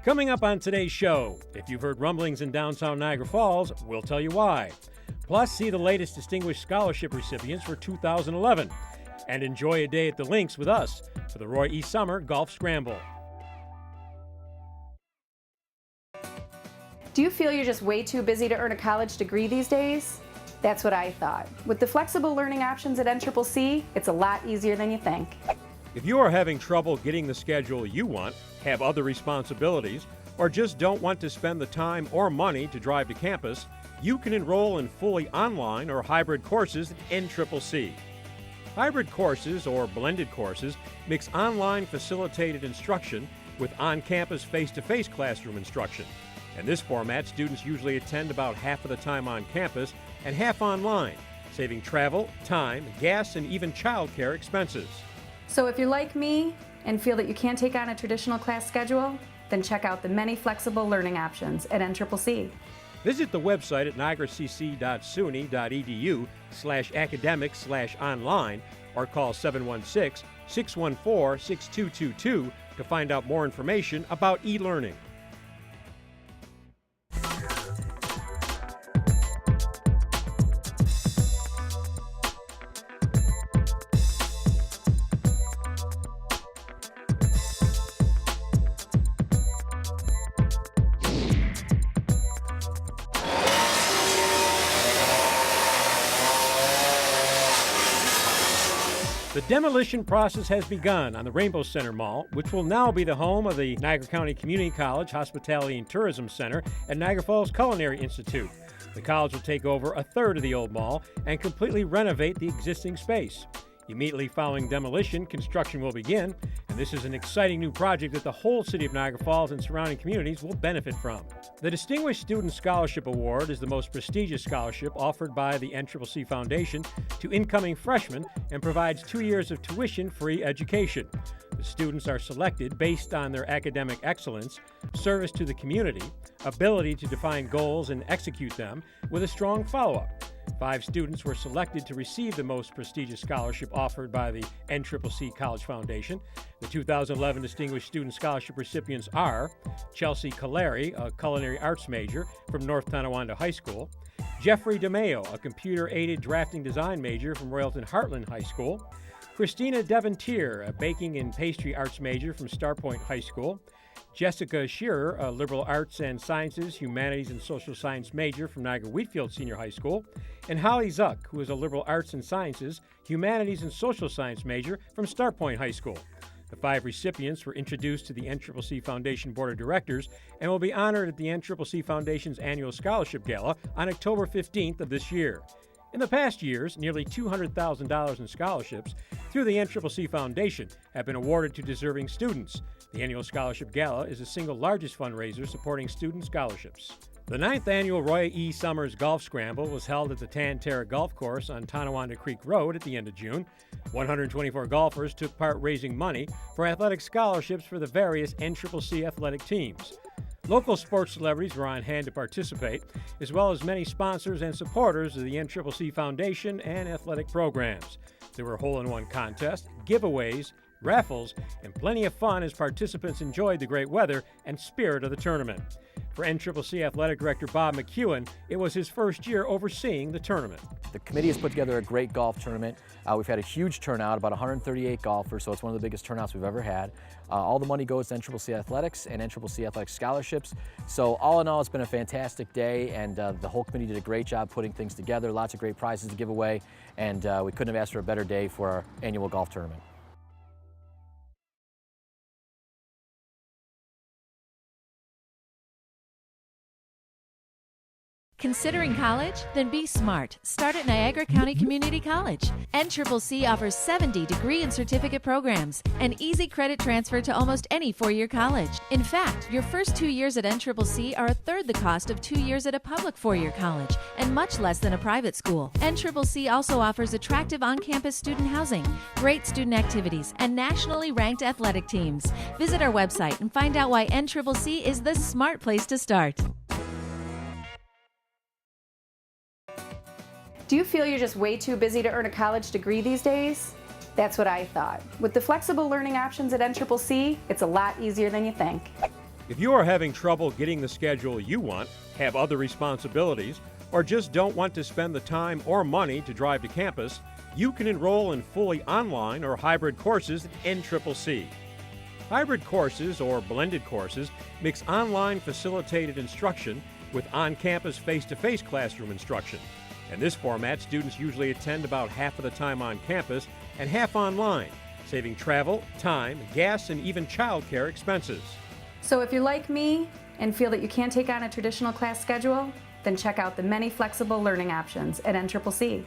Coming up on today's show, if you've heard rumblings in downtown Niagara Falls, we'll tell you why. Plus, see the latest Distinguished Scholarship recipients for 2011. And enjoy a day at the links with us for the Roy E. Summer Golf Scramble. Do you feel you're just way too busy to earn a college degree these days? That's what I thought. With the flexible learning options at NCCC, it's a lot easier than you think. If you are having trouble getting the schedule you want, have other responsibilities, or just don't want to spend the time or money to drive to campus, you can enroll in fully online or hybrid courses at NCCC. Hybrid courses, or blended courses, mix online facilitated instruction with on-campus face-to-face classroom instruction. In this format, students usually attend about half of the time on campus and half online, saving travel, time, gas, and even childcare expenses. So if you're like me and feel that you can't take on a traditional class schedule, then check out the many flexible learning options at NCCC. Visit the website at niagaracc.suny.edu/academic/online or call 716-614-6222 to find out more information about e-learning. The demolition process has begun on the Rainbow Center Mall, which will now be the home of the Niagara County Community College Hospitality and Tourism Center and Niagara Falls Culinary Institute. The college will take over a third of the old mall and completely renovate the existing space. Immediately following demolition, construction will begin, and this is an exciting new project that the whole city of Niagara Falls and surrounding communities will benefit from. The Distinguished Student Scholarship Award is the most prestigious scholarship offered by the NCCC Foundation to incoming freshmen and provides 2 years of tuition-free education. The students are selected based on their academic excellence, service to the community, ability to define goals and execute them, with a strong follow-up. 5 students were selected to receive the most prestigious scholarship offered by the NCCC College Foundation. The 2011 Distinguished Student Scholarship recipients are Chelsea Caleri, a culinary arts major from North Tonawanda High School; Jeffrey DeMeo, a computer-aided drafting design major from Royalton Heartland High School; Christina Devontier, a baking and pastry arts major from Starpoint High School; Jessica Shearer, a liberal arts and sciences, humanities, and social science major from Niagara Wheatfield Senior High School; and Holly Zuck, who is a liberal arts and sciences, humanities, and social science major from Starpoint High School. The 5 recipients were introduced to the NCCC Foundation Board of Directors and will be honored at the NCCC Foundation's annual scholarship gala on October 15th of this year. In the past years, nearly $200,000 in scholarships through the NCCC Foundation have been awarded to deserving students. The annual scholarship gala is the single largest fundraiser supporting student scholarships. The 9th annual Roy E. Summers Golf Scramble was held at the Tan-Terra Golf Course on Tonawanda Creek Road at the end of June. 124 golfers took part raising money for athletic scholarships for the various NCCC athletic teams. Local sports celebrities were on hand to participate, as well as many sponsors and supporters of the NCCC Foundation and athletic programs. There were hole-in-one contests, giveaways, raffles, and plenty of fun as participants enjoyed the great weather and spirit of the tournament. For NCCC Athletic Director Bob McEwen, it was his first year overseeing the tournament. The committee has put together a great golf tournament. We've had a huge turnout, about 138 golfers, so it's one of the biggest turnouts we've ever had. All the money goes to NCCC Athletics and NCCC Athletic Scholarships. So all in all, it's been a fantastic day, and the whole committee did a great job putting things together. Lots of great prizes to give away, and we couldn't have asked for a better day for our annual golf tournament. Considering college? Then be smart. Start at Niagara County Community College. NCCC offers 70 degree and certificate programs and easy credit transfer to almost any four-year college. In fact, your first 2 years at NCCC are a third the cost of 2 years at a public four-year college and much less than a private school. NCCC also offers attractive on-campus student housing, great student activities, and nationally ranked athletic teams. Visit our website and find out why NCCC is the smart place to start. Do you feel you're just way too busy to earn a college degree these days? That's what I thought. With the flexible learning options at NCCC, it's a lot easier than you think. If you are having trouble getting the schedule you want, have other responsibilities, or just don't want to spend the time or money to drive to campus, you can enroll in fully online or hybrid courses at NCCC. Hybrid courses, or blended courses, mix online facilitated instruction with on-campus face-to-face classroom instruction. In this format, students usually attend about half of the time on campus and half online, saving travel, time, gas, and even childcare expenses. So if you're like me and feel that you can't take on a traditional class schedule, then check out the many flexible learning options at NCCC.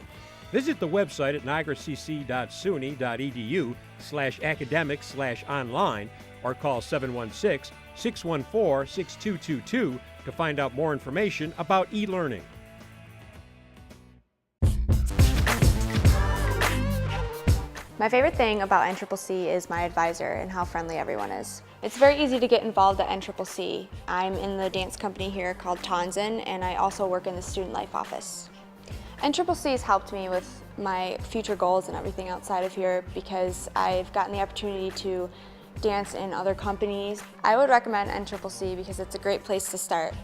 Visit the website at niagaracc.suny.edu/academics/online or call 716-614-6222 to find out more information about e-learning. My favorite thing about NCCC is my advisor and how friendly everyone is. It's very easy to get involved at NCCC. I'm in the dance company here called Tonson, and I also work in the student life office. NCCC has helped me with my future goals and everything outside of here because I've gotten the opportunity to dance in other companies. I would recommend NCCC because it's a great place to start.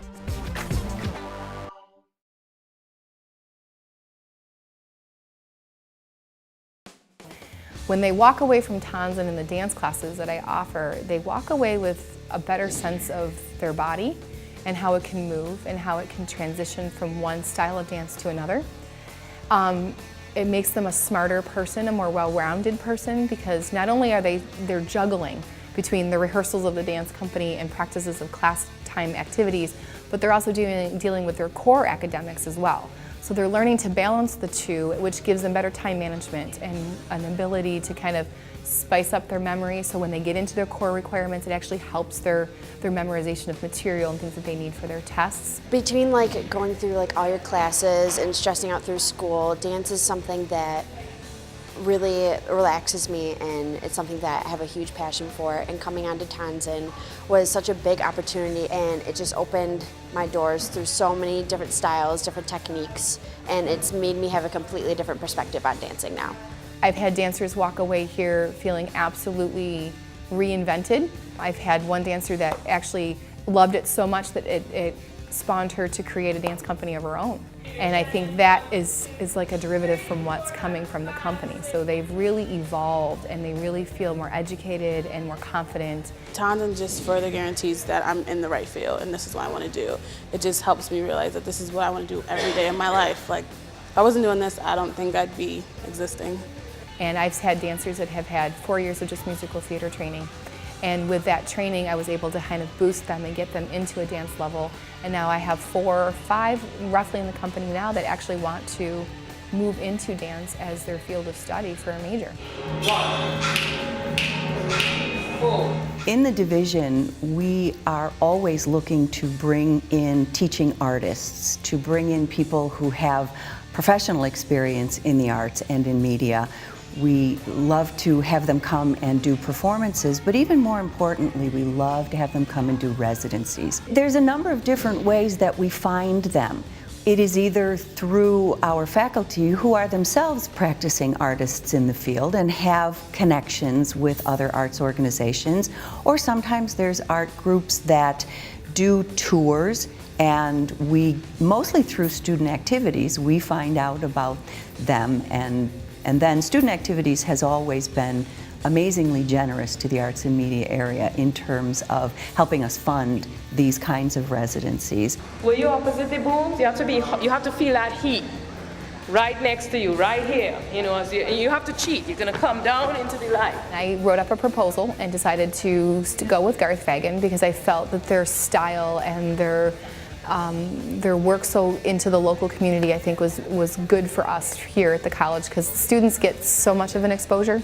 When they walk away from Tonson and the dance classes that I offer, they walk away with a better sense of their body and how it can move and how it can transition from one style of dance to another. It makes them a smarter person, a more well-rounded person, because not only are they're juggling between the rehearsals of the dance company and practices of class time activities, but they're also dealing with their core academics as well. So they're learning to balance the two, which gives them better time management and an ability to kind of spice up their memory, so when they get into their core requirements, it actually helps their memorization of material and things that they need for their tests. Between like going through like all your classes and stressing out through school, dance is something that really relaxes me, and it's something that I have a huge passion for, and coming onto Tonson was such a big opportunity, and it just opened my doors through so many different styles, different techniques, and it's made me have a completely different perspective on dancing now. I've had dancers walk away here feeling absolutely reinvented. I've had one dancer that actually loved it so much that it spawned her to create a dance company of her own. And I think that is like a derivative from what's coming from the company. So they've really evolved and they really feel more educated and more confident. Tonson just further guarantees that I'm in the right field and this is what I want to do. It just helps me realize that this is what I want to do every day of my life. Like, if I wasn't doing this, I don't think I'd be existing. And I've had dancers that have had 4 years of just musical theater training. And with that training, I was able to kind of boost them and get them into a dance level. And now I have 4 or 5 roughly in the company now that actually want to move into dance as their field of study for a major. 1, 4. In the division, we are always looking to bring in teaching artists, to bring in people who have professional experience in the arts and in media. We love to have them come and do performances, but even more importantly, we love to have them come and do residencies. There's a number of different ways that we find them. It is either through our faculty who are themselves practicing artists in the field and have connections with other arts organizations, or sometimes there's art groups that do tours, and we, mostly through student activities, we find out about them, and then student activities has always been amazingly generous to the arts and media area in terms of helping us fund these kinds of residencies. When you're opposite the booms, you have to feel that heat right next to you, right here. You know, you have to cheat. You're going to come down into the light. I wrote up a proposal and decided to go with Garth Fagan because I felt that their style and their work so into the local community, I think was good for us here at the college, because students get so much of an exposure,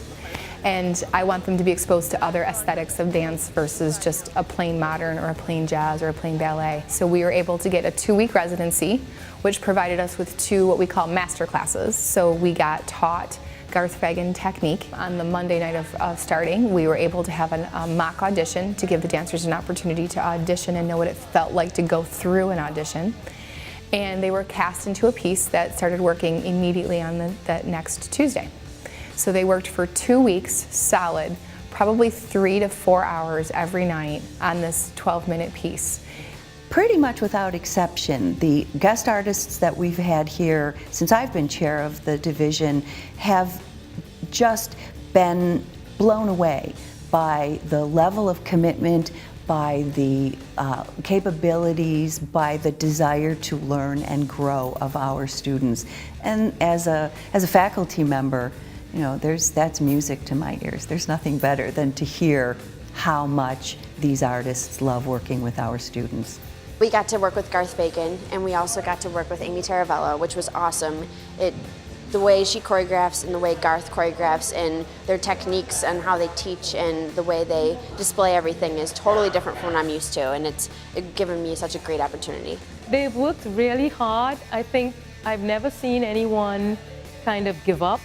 and I want them to be exposed to other aesthetics of dance versus just a plain modern or a plain jazz or a plain ballet. So we were able to get a 2-week residency, which provided us with 2 what we call master classes. So we got taught Garth Fagan technique. On the Monday night of starting, we were able to have a mock audition to give the dancers an opportunity to audition and know what it felt like to go through an audition. And they were cast into a piece that started working immediately on that next Tuesday. So they worked for 2 weeks solid, probably 3 to 4 hours every night on this 12-minute piece. Pretty much without exception, the guest artists that we've had here since I've been chair of the division have just been blown away by the level of commitment, by the capabilities, by the desire to learn and grow of our students. And as a faculty member, you know, that's music to my ears. There's nothing better than to hear how much these artists love working with our students. We got to work with Garth Bacon, and we also got to work with Amy Taravello, which was awesome. The way she choreographs and the way Garth choreographs and their techniques and how they teach and the way they display everything is totally different from what I'm used to, and it's given me such a great opportunity. They've worked really hard. I think I've never seen anyone kind of give up.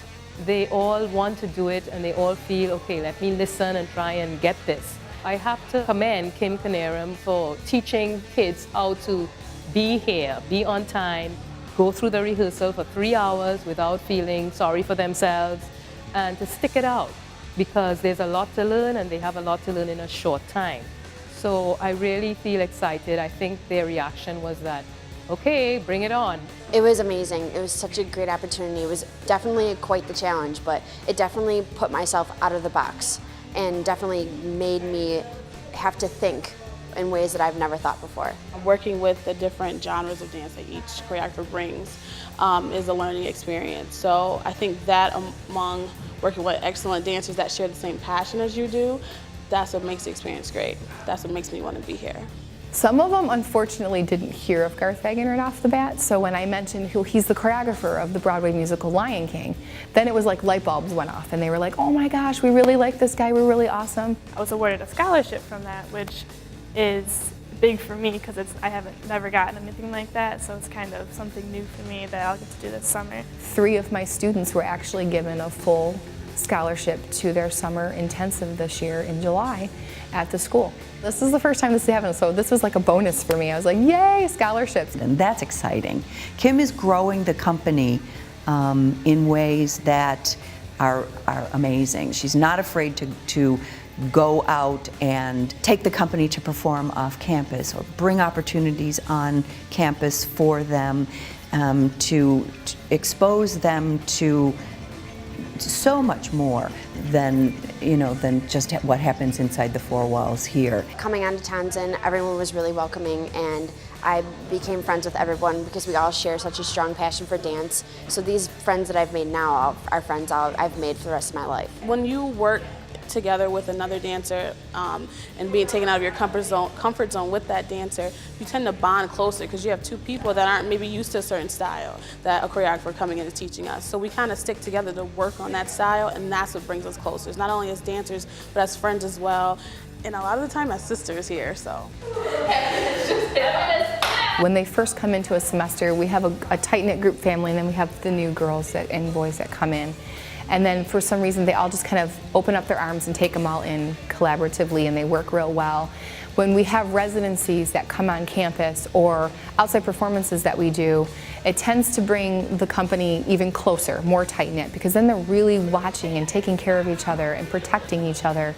They all want to do it and they all feel, okay, let me listen and try and get this. I have to commend Kim Canarum for teaching kids how to be here, be on time, go through the rehearsal for 3 hours without feeling sorry for themselves, and to stick it out because there's a lot to learn and they have a lot to learn in a short time. So I really feel excited. I think their reaction was that, okay, bring it on. It was amazing. It was such a great opportunity. It was definitely quite the challenge, but it definitely put myself out of the box and definitely made me have to think in ways that I've never thought before. Working with the different genres of dance that each choreographer brings is a learning experience. So I think that among working with excellent dancers that share the same passion as you do, that's what makes the experience great. That's what makes me want to be here. Some of them, unfortunately, didn't hear of Garth Bacon right off the bat, so when I mentioned he's the choreographer of the Broadway musical Lion King, then it was like light bulbs went off, and they were like, oh my gosh, we really like this guy, we're really awesome. I was awarded a scholarship from that, which is big for me because I haven't never gotten anything like that, so it's kind of something new for me that I'll get to do this summer. 3 of my students were actually given a full scholarship to their summer intensive this year in July at the school. This is the first time this has happened, so this was like a bonus for me. I was like, yay, scholarships. And that's exciting. Kim is growing the company in ways that are amazing. She's not afraid to go out and take the company to perform off campus or bring opportunities on campus for them, to expose them to so much more than just what happens inside the 4 walls here. Coming on to Townsend, everyone was really welcoming, and I became friends with everyone because we all share such a strong passion for dance. So these friends that I've made now are friends I've made for the rest of my life. When you work together with another dancer and being taken out of your comfort zone with that dancer, you tend to bond closer because you have 2 people that aren't maybe used to a certain style that a choreographer coming in is teaching us. So we kind of stick together to work on that style, and that's what brings us closer. It's not only as dancers, but as friends as well, and a lot of the time as sisters here. So when they first come into a semester, we have a tight-knit group family, and then we have the new girls and boys that come in. And then for some reason, they all just kind of open up their arms and take them all in collaboratively, and they work real well. When we have residencies that come on campus or outside performances that we do, it tends to bring the company even closer, more tight-knit, because then they're really watching and taking care of each other and protecting each other.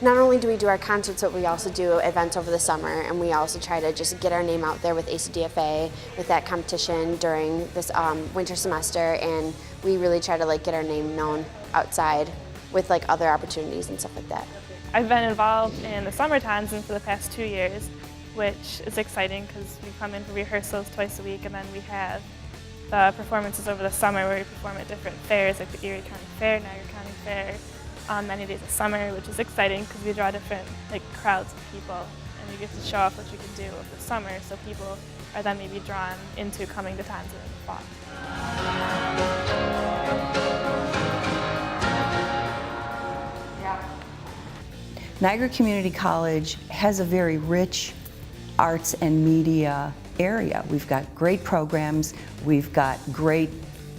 Not only do we do our concerts, but we also do events over the summer, and we also try to just get our name out there with ACDFA, with that competition during this winter semester, and we really try to get our name known outside with other opportunities and stuff like that. I've been involved in the summer Townsend for the past 2 years, which is exciting because we come in for rehearsals twice a week, and then we have the performances over the summer where we perform at different fairs like the Erie County Fair, Niagara County Fair, on many days of summer, which is exciting because we draw different crowds of people, and you get to show off what you can do over the summer, so people are then maybe drawn into coming to Townsend in the fall. Niagara Community College has a very rich arts and media area. We've got great programs, we've got great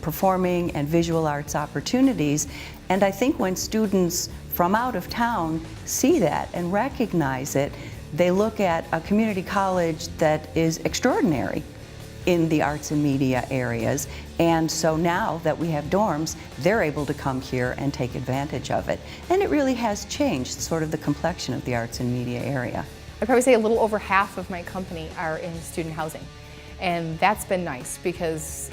performing and visual arts opportunities, and I think when students from out of town see that and recognize it, they look at a community college that is extraordinary in the arts and media areas, And so now that we have dorms, they're able to come here and take advantage of it. And it really has changed sort of the complexion of the arts and media area. I'd probably say a little over half of my company are in student housing. And that's been nice because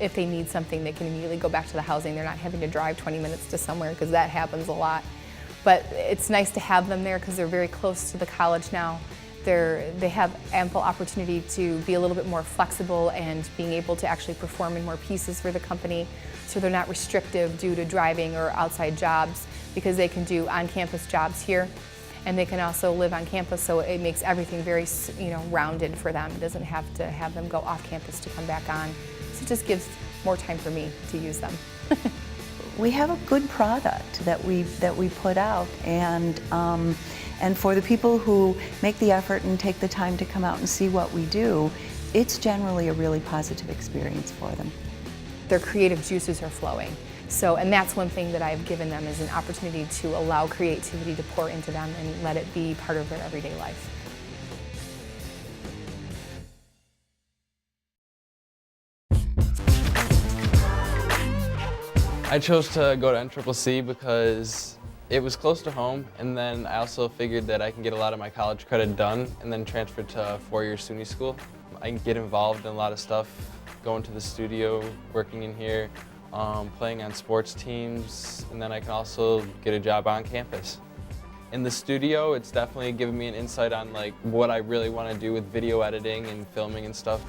if they need something, they can immediately go back to the housing. They're not having to drive 20 minutes to somewhere because that happens a lot. But it's nice to have them there because they're very close to the college now. They have ample opportunity to be a little bit more flexible and being able to actually perform in more pieces for the company, so they're not restrictive due to driving or outside jobs, because they can do on-campus jobs here, and they can also live on campus, so it makes everything very, rounded for them. It doesn't have to have them go off campus to come back on, so it just gives more time for me to use them. We have a good product that we put out, and for the people who make the effort and take the time to come out and see what we do, it's generally a really positive experience for them. Their creative juices are flowing. And that's one thing that I've given them, is an opportunity to allow creativity to pour into them and let it be part of their everyday life. I chose to go to NCCC because it was close to home, and then I also figured that I can get a lot of my college credit done and then transfer to a four-year SUNY school. I can get involved in a lot of stuff, going to the studio, working in here, playing on sports teams, and then I can also get a job on campus. In the studio, it's definitely given me an insight on what I really want to do with video editing and filming and stuff.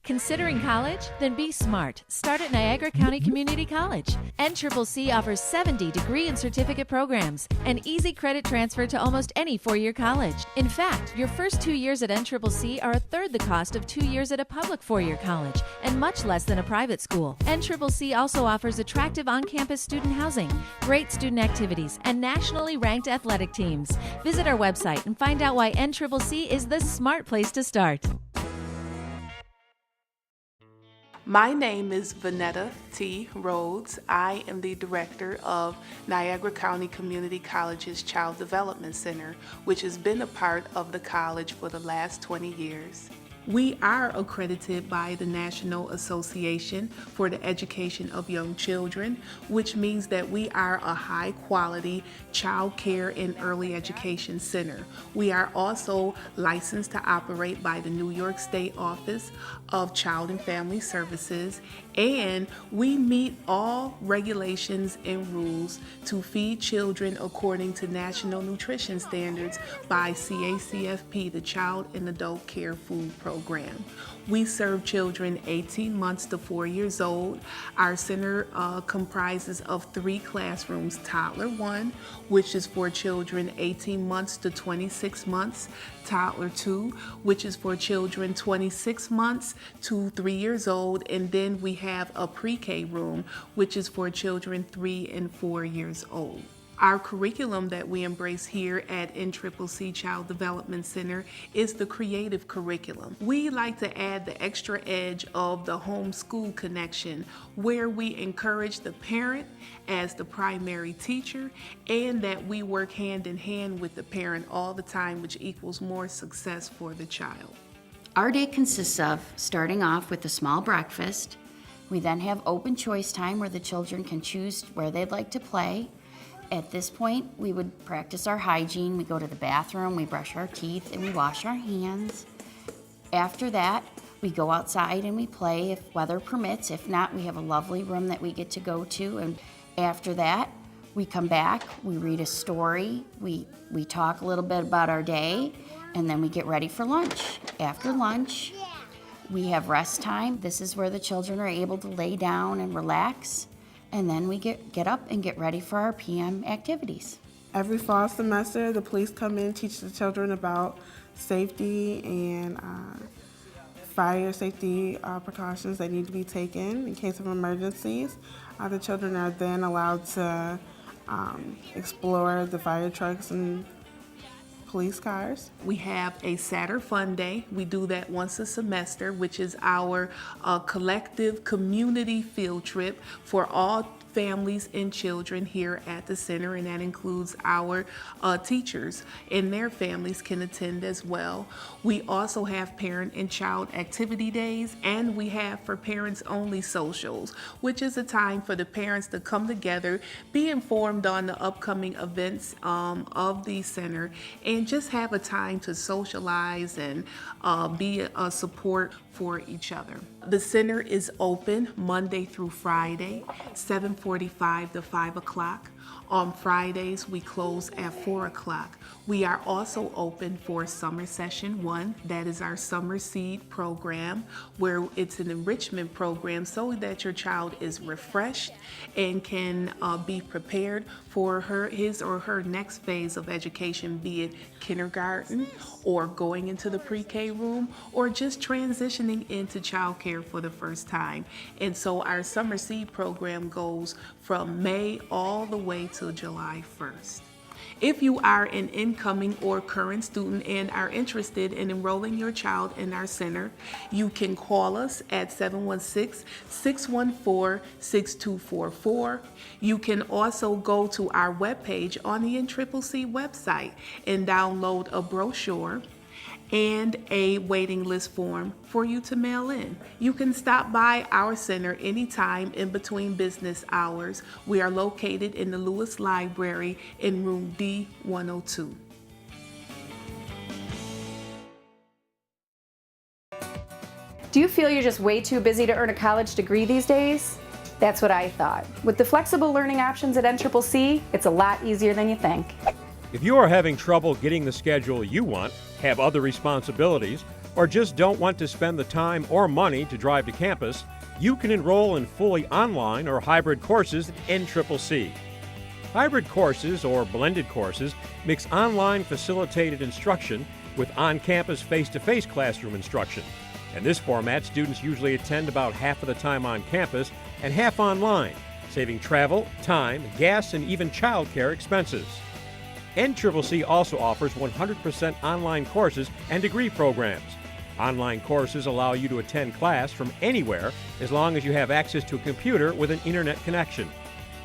Considering college? Then be smart. Start at Niagara County Community College. NCCC offers 70 degree and certificate programs and easy credit transfer to almost any four-year college. In fact, your first 2 years at NCCC are a third the cost of 2 years at a public four-year college and much less than a private school. NCCC also offers attractive on-campus student housing, great student activities, and nationally ranked athletic teams. Visit our website and find out why NCCC is the smart place to start. My name is Vanetta T. Rhodes. I am the director of Niagara County Community College's Child Development Center, which has been a part of the college for the last 20 years. We are accredited by the National Association for the Education of Young Children, which means that we are a high-quality child care and early education center. We are also licensed to operate by the New York State Office of Child and Family Services, and we meet all regulations and rules to feed children according to national nutrition standards by CACFP, the Child and Adult Care Food Program. We serve children 18 months to 4 years old. Our center comprises of 3 classrooms: Toddler 1, which is for children 18 months to 26 months, Toddler 2, which is for children 26 months to 3 years old, and then we have a pre-K room, which is for children 3 and 4 years old. Our curriculum that we embrace here at NCCC Child Development Center is the creative curriculum. We like to add the extra edge of the homeschool connection, where we encourage the parent as the primary teacher, and that we work hand in hand with the parent all the time, which equals more success for the child. Our day consists of starting off with a small breakfast. We then have open choice time where the children can choose where they'd like to play. At this point, we would practice our hygiene. We go to the bathroom, we brush our teeth, and we wash our hands. After that, we go outside and we play if weather permits. If not, we have a lovely room that we get to go to. And after that, we come back, we read a story, we talk a little bit about our day, and then we get ready for lunch. After lunch, we have rest time. This is where the children are able to lay down and relax. And then we get up and get ready for our PM activities. Every fall semester, the police come in and teach the children about safety and fire safety precautions that need to be taken in case of emergencies. The children are then allowed to explore the fire trucks and police cars. We have a Saturday Fun Day. We do that once a semester, which is our collective community field trip for all families and children here at the center, and that includes our teachers, and their families can attend as well. We also have parent and child activity days, and we have for parents only socials, which is a time for the parents to come together, be informed on the upcoming events of the center, and just have a time to socialize and be a support for each other. The center is open Monday through Friday, 7:45 to 5 o'clock. On Fridays, we close at 4 o'clock. We are also open for Summer Session 1. That is our Summer Seed program, where it's an enrichment program so that your child is refreshed and can be prepared for his or her next phase of education, be it kindergarten or going into the pre-K room or just transitioning into childcare for the first time. And so our Summer Seed program goes from May all the way to July 1st. If you are an incoming or current student and are interested in enrolling your child in our center, you can call us at 716-614-6244. You can also go to our webpage on the NCCC website and download a brochure and a waiting list form for you to mail in. You can stop by our center anytime in between business hours. We are located in the Lewis Library in room D102. Do you feel you're just way too busy to earn a college degree these days? That's what I thought. With the flexible learning options at NCCC, it's a lot easier than you think. If you are having trouble getting the schedule you want, have other responsibilities, or just don't want to spend the time or money to drive to campus, you can enroll in fully online or hybrid courses at NCCC. Hybrid courses, or blended courses, mix online facilitated instruction with on-campus face-to-face classroom instruction. In this format, students usually attend about half of the time on campus and half online, saving travel, time, gas, and even childcare expenses. NCCC also offers 100% online courses and degree programs. Online courses allow you to attend class from anywhere as long as you have access to a computer with an internet connection.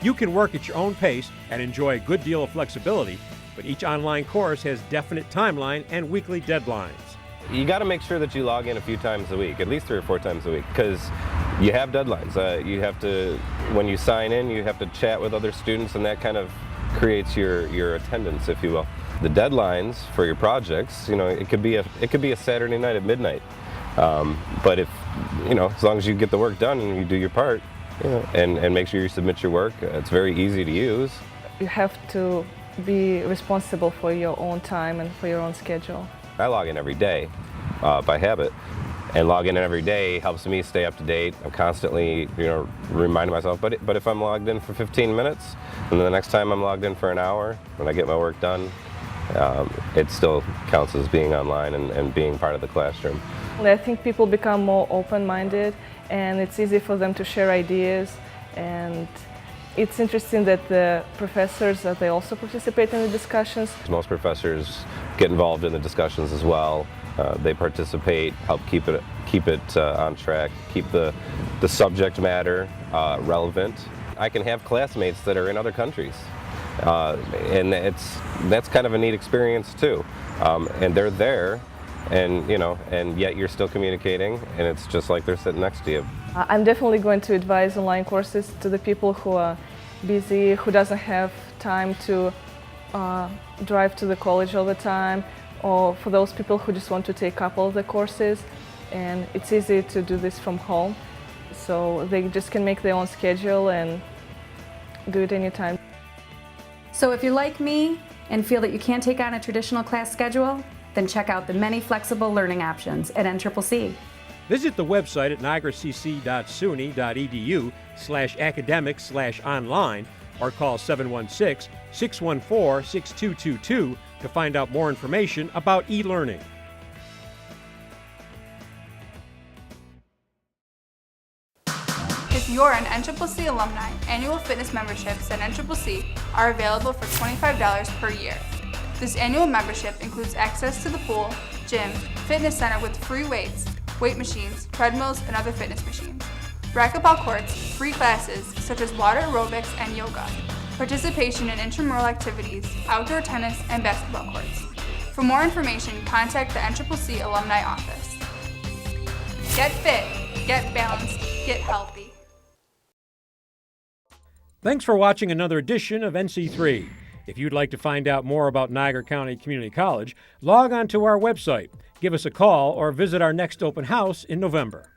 You can work at your own pace and enjoy a good deal of flexibility, but each online course has definite timeline and weekly deadlines. You got to make sure that you log in a few times a week, at least 3 or 4 times a week, because you have deadlines. You have to, when you sign in, you have to chat with other students, and that kind of creates your attendance, if you will. The deadlines for your projects, it could be a Saturday night at midnight. But if, as long as you get the work done and you do your part, and make sure you submit your work, it's very easy to use. You have to be responsible for your own time and for your own schedule. I log in every day by habit, and logging in every day helps me stay up to date. I'm constantly, reminding myself. But if I'm logged in for 15 minutes, and then the next time I'm logged in for an hour, when I get my work done, it still counts as being online and being part of the classroom. I think people become more open-minded, and it's easy for them to share ideas, and It's interesting that the professors, that they also participate in the discussions. Most professors get involved in the discussions as well. They participate, help keep it on track, keep the subject matter relevant. I can have classmates that are in other countries, and that's kind of a neat experience too. And they're there, and and yet you're still communicating, and it's just like they're sitting next to you. I'm definitely going to advise online courses to the people who are busy, who doesn't have time to drive to the college all the time, or for those people who just want to take a couple of the courses, and it's easy to do this from home, so they just can make their own schedule and do it anytime. So if you're like me and feel that you can't take on a traditional class schedule, then check out the many flexible learning options at NCCC. Visit the website at niagaracc.suny.edu/academics/online or call 716-614-6222 to find out more information about e-learning. If you're an NCCC alumni, annual fitness memberships at NCCC are available for $25 per year. This annual membership includes access to the pool, gym, fitness center with free weights, weight machines, treadmills, and other fitness machines, racquetball courts, free classes such as water aerobics and yoga, participation in intramural activities, outdoor tennis, and basketball courts. For more information, contact the NCCC Alumni Office. Get fit, get balanced, get healthy. Thanks for watching another edition of NC3. If you'd like to find out more about Niagara County Community College, log on to our website, give us a call, or visit our next open house in November.